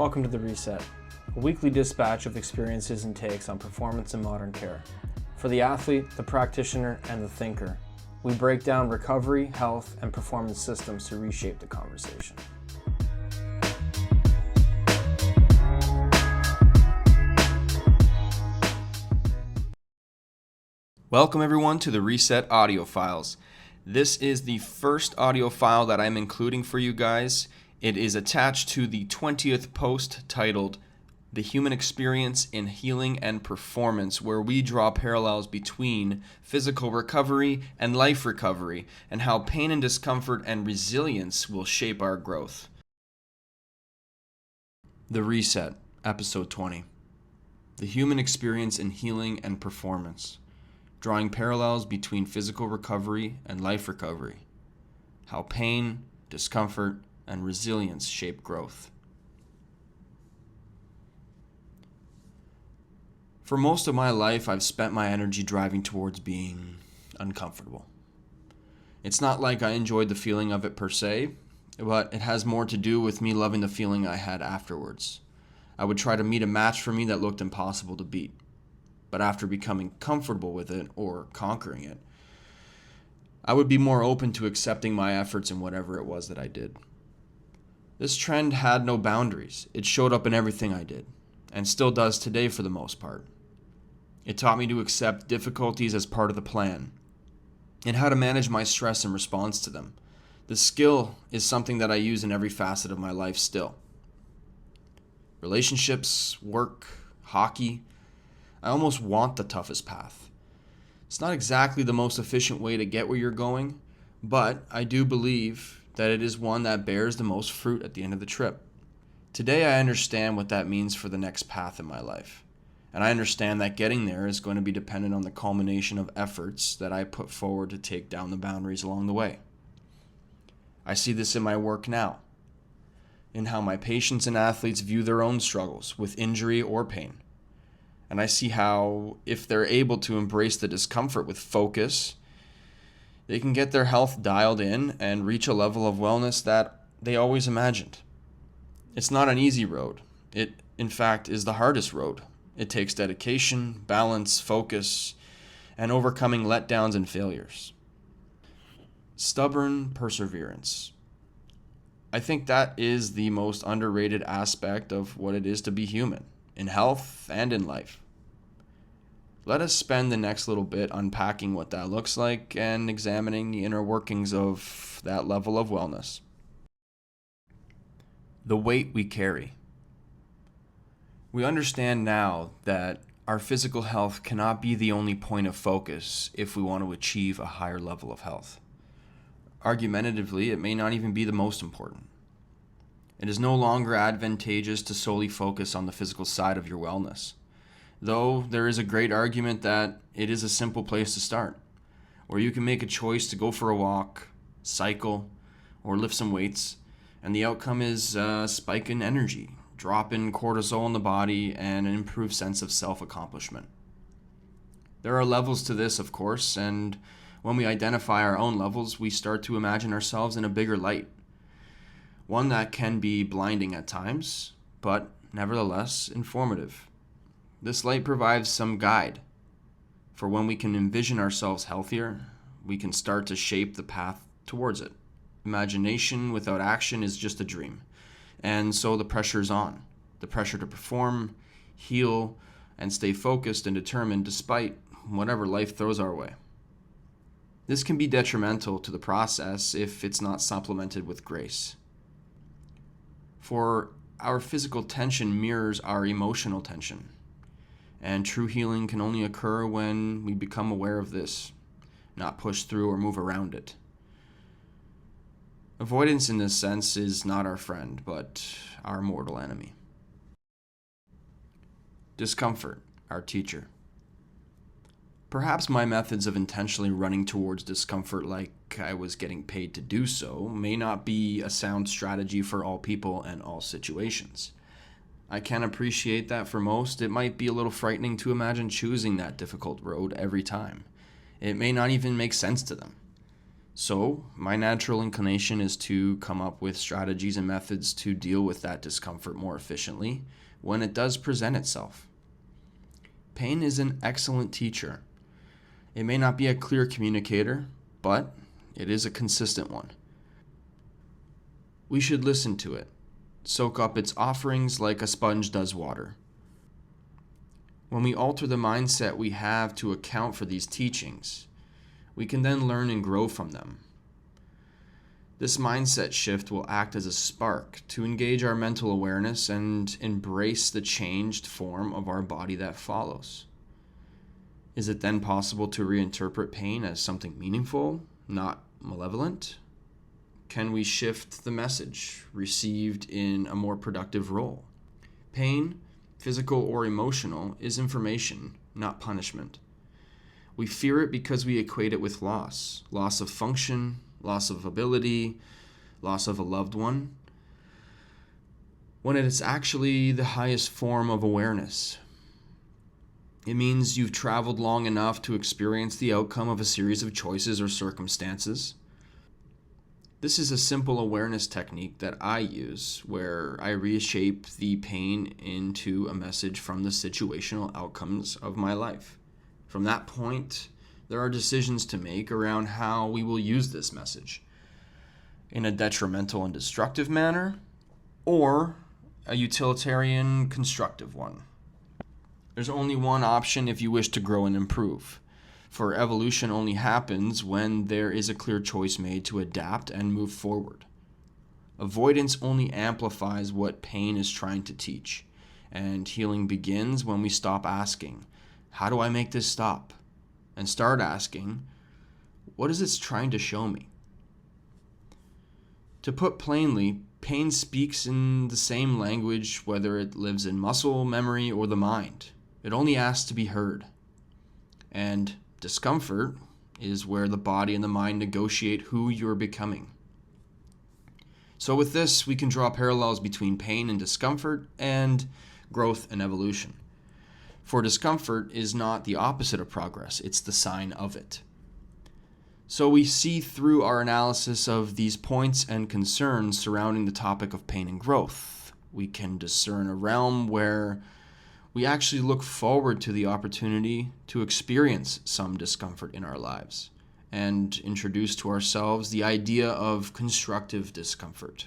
welcome to The Reset, a weekly dispatch of experiences and takes on performance in modern care. For the athlete, the practitioner, and the thinker, we break down recovery, health, and performance systems to reshape the conversation. Welcome everyone to the Reset audio files. This is the first audio file that I'm including for you guys. It is attached to the 20th post titled The Human Experience in Healing and Performance, where we draw parallels between physical recovery and life recovery, and how pain and discomfort and resilience will shape our growth. The Reset, Episode 20. The Human Experience in Healing and Performance, drawing parallels between physical recovery and life recovery, how pain, discomfort, and resilience shape growth. For most of my life, I've spent my energy driving towards being uncomfortable. It's not like I enjoyed the feeling of it per se, but it has more to do with me loving the feeling I had afterwards. I would try to meet a match for me that looked impossible to beat. But after becoming comfortable with it or conquering it, I would be more open to accepting my efforts in whatever it was that I did. This trend had no boundaries. It showed up in everything I did, and still does today for the most part. It taught me to accept difficulties as part of the plan, and how to manage my stress in response to them. The skill is something that I use in every facet of my life still. Relationships, work, hockey. I almost want the toughest path. It's not exactly the most efficient way to get where you're going, but I do believe that it is one that bears the most fruit at the end of the trip. Today I understand what that means for the next path in my life, and I understand that getting there is going to be dependent on the culmination of efforts that I put forward to take down the boundaries along the way. I see this in my work now, in how my patients and athletes view their own struggles with injury or pain. And I see how, if they're able to embrace the discomfort with focus, they can get their health dialed in and reach a level of wellness that they always imagined. It's not an easy road. It, in fact, is the hardest road. It takes dedication, balance, focus, and overcoming letdowns and failures. Stubborn perseverance. I think that is the most underrated aspect of what it is to be human, in health and in life. Let us spend the next little bit unpacking what that looks like and examining the inner workings of that level of wellness. The weight we carry. We understand now that our physical health cannot be the only point of focus if we want to achieve a higher level of health. Argumentatively, it may not even be the most important. It is no longer advantageous to solely focus on the physical side of your wellness. Though there is a great argument that it is a simple place to start, where you can make a choice to go for a walk, cycle, or lift some weights, and the outcome is a spike in energy, drop in cortisol in the body, and an improved sense of self-accomplishment. There are levels to this, of course, and when we identify our own levels, we start to imagine ourselves in a bigger light, one that can be blinding at times, but nevertheless informative. This light provides some guide for when we can envision ourselves healthier, we can start to shape the path towards it. Imagination without action is just a dream, and so the pressure is on. The pressure to perform, heal, and stay focused and determined despite whatever life throws our way. This can be detrimental to the process if it's not supplemented with grace. For our physical tension mirrors our emotional tension. And true healing can only occur when we become aware of this, not push through or move around it. Avoidance in this sense is not our friend, but our mortal enemy. Discomfort, our teacher. Perhaps my methods of intentionally running towards discomfort like I was getting paid to do so may not be a sound strategy for all people and all situations. I can appreciate that for most, it might be a little frightening to imagine choosing that difficult road every time. It may not even make sense to them. So my natural inclination is to come up with strategies and methods to deal with that discomfort more efficiently when it does present itself. Pain is an excellent teacher. It may not be a clear communicator, but it is a consistent one. We should listen to it, soak up its offerings like a sponge does water. When we alter the mindset we have to account for these teachings, we can then learn and grow from them. This mindset shift will act as a spark to engage our mental awareness and embrace the changed form of our body that follows. Is it then possible to reinterpret pain as something meaningful, not malevolent? Can we shift the message received in a more productive role? Pain, physical or emotional, is information, not punishment. We fear it because we equate it with loss of function, loss of ability, loss of a loved one, when it is actually the highest form of awareness. It means you've traveled long enough to experience the outcome of a series of choices or circumstances. This is a simple awareness technique that I use where I reshape the pain into a message from the situational outcomes of my life. From that point, there are decisions to make around how we will use this message in a detrimental and destructive manner or a utilitarian, constructive one. There's only one option if you wish to grow and improve, for evolution only happens when there is a clear choice made to adapt and move forward. Avoidance only amplifies what pain is trying to teach, and healing begins when we stop asking, how do I make this stop? And start asking, what is it trying to show me? To put plainly, pain speaks in the same language whether it lives in muscle, memory, or the mind. It only asks to be heard. And discomfort is where the body and the mind negotiate who you're becoming. So with this, we can draw parallels between pain and discomfort and growth and evolution. For discomfort is not the opposite of progress, it's the sign of it. So we see through our analysis of these points and concerns surrounding the topic of pain and growth, we can discern a realm where we actually look forward to the opportunity to experience some discomfort in our lives and introduce to ourselves the idea of constructive discomfort,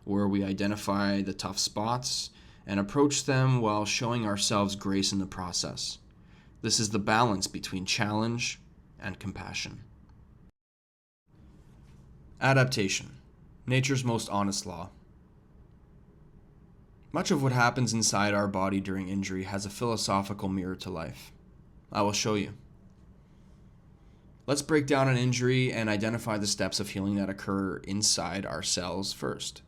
where we identify the tough spots and approach them while showing ourselves grace in the process. This is the balance between challenge and compassion. Adaptation, nature's most honest law. Much of what happens inside our body during injury has a philosophical mirror to life. I will show you. Let's break down an injury and identify the steps of healing that occur inside our cells first.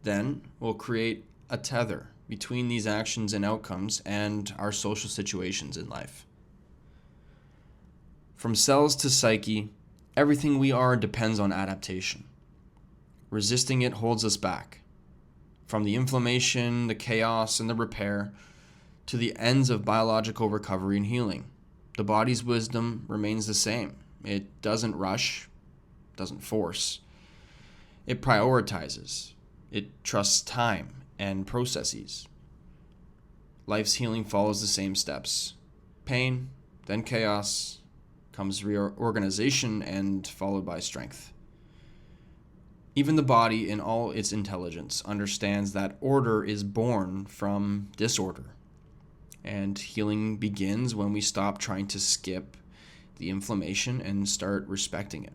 Then we'll create a tether between these actions and outcomes and our social situations in life. From cells to psyche, everything we are depends on adaptation. Resisting it holds us back. From the inflammation, the chaos, and the repair, to the ends of biological recovery and healing, the body's wisdom remains the same. It doesn't rush, doesn't force. It prioritizes. It trusts time and processes. Life's healing follows the same steps. Pain, then chaos, comes reorganization, and followed by strength. Even the body, in all its intelligence, understands that order is born from disorder. And healing begins when we stop trying to skip the inflammation and start respecting it.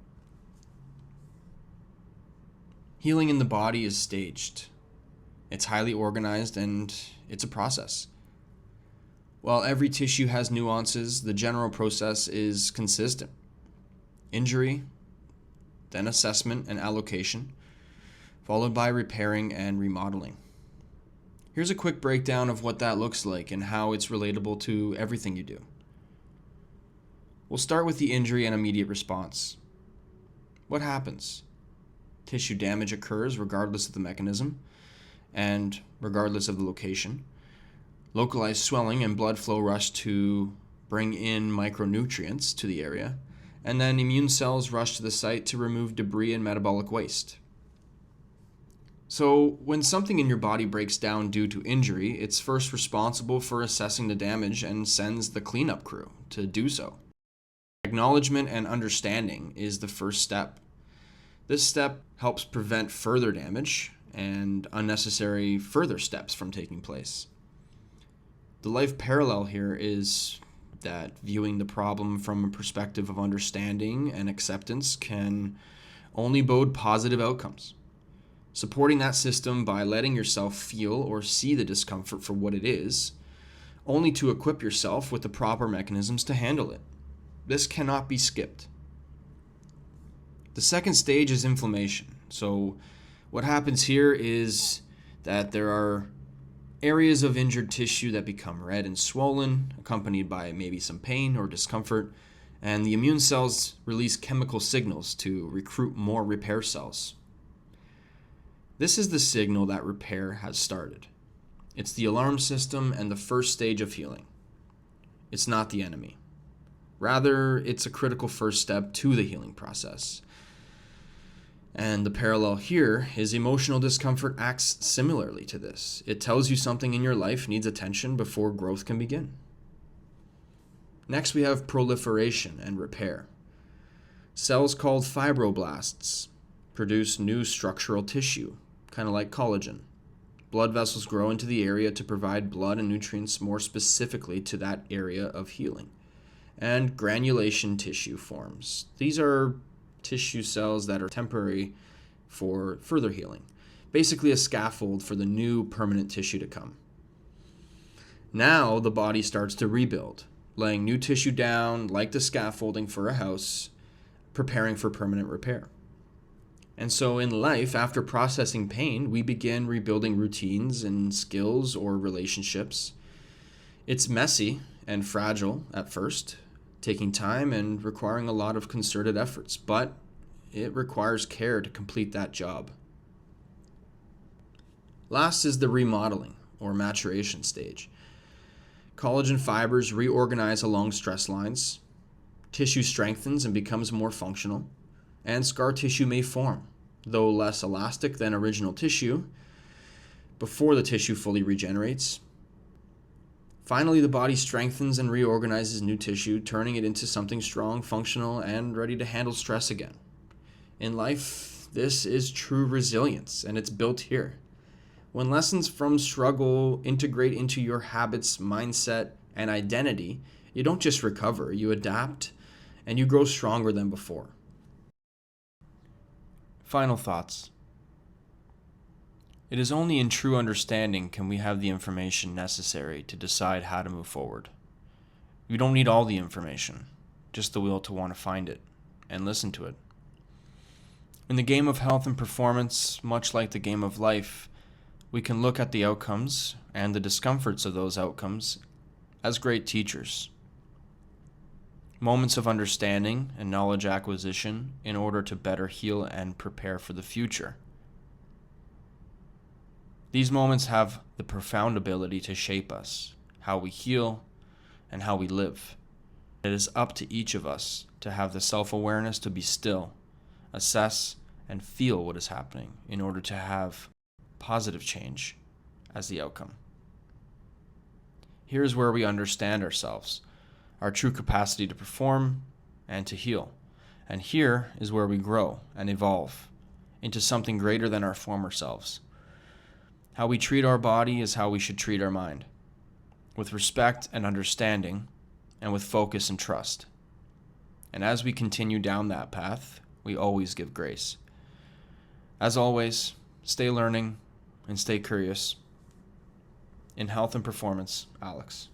Healing in the body is staged. It's highly organized and it's a process. While every tissue has nuances, the general process is consistent. Injury, then assessment and allocation, followed by repairing and remodeling. Here's a quick breakdown of what that looks like and how it's relatable to everything you do. We'll start with the injury and immediate response. What happens? Tissue damage occurs regardless of the mechanism and regardless of the location. Localized swelling and blood flow rush to bring in micronutrients to the area, and then immune cells rush to the site to remove debris and metabolic waste. So when something in your body breaks down due to injury, it's first responsible for assessing the damage and sends the cleanup crew to do so. Acknowledgement and understanding is the first step. This step helps prevent further damage and unnecessary further steps from taking place. The life parallel here is that viewing the problem from a perspective of understanding and acceptance can only bode positive outcomes. Supporting that system by letting yourself feel or see the discomfort for what it is, only to equip yourself with the proper mechanisms to handle it. This cannot be skipped. The second stage is inflammation. So what happens here is that there are areas of injured tissue that become red and swollen, accompanied by maybe some pain or discomfort, and the immune cells release chemical signals to recruit more repair cells. This is the signal that repair has started. It's the alarm system and the first stage of healing. It's not the enemy. Rather, it's a critical first step to the healing process. And the parallel here is emotional discomfort acts similarly to this. It tells you something in your life needs attention before growth can begin. Next, we have proliferation and repair. Cells called fibroblasts produce new structural tissue, kind of like collagen. Blood vessels grow into the area to provide blood and nutrients more specifically to that area of healing. And granulation tissue forms. These are tissue cells that are temporary for further healing. Basically a scaffold for the new permanent tissue to come. Now the body starts to rebuild, laying new tissue down like the scaffolding for a house, preparing for permanent repair. And so in life, after processing pain, we begin rebuilding routines and skills or relationships. It's messy and fragile at first, taking time and requiring a lot of concerted efforts, but it requires care to complete that job. Last is the remodeling or maturation stage. Collagen fibers reorganize along stress lines, tissue strengthens and becomes more functional, and scar tissue may form, though less elastic than original tissue, before the tissue fully regenerates. Finally, the body strengthens and reorganizes new tissue, turning it into something strong, functional, and ready to handle stress again. In life, this is true resilience, and it's built here. When lessons from struggle integrate into your habits, mindset, and identity, you don't just recover, you adapt, and you grow stronger than before. Final thoughts. It is only in true understanding can we have the information necessary to decide how to move forward. We don't need all the information, just the will to want to find it and listen to it. In the game of health and performance, much like the game of life, we can look at the outcomes and the discomforts of those outcomes as great teachers. Moments of understanding and knowledge acquisition in order to better heal and prepare for the future. These moments have the profound ability to shape us, how we heal, and how we live. It is up to each of us to have the self-awareness to be still, assess, and feel what is happening in order to have positive change as the outcome. Here is where we understand ourselves, our true capacity to perform and to heal. And here is where we grow and evolve into something greater than our former selves. How we treat our body is how we should treat our mind, with respect and understanding, and with focus and trust. And as we continue down that path, we always give grace. As always, stay learning and stay curious. In health and performance, Alex.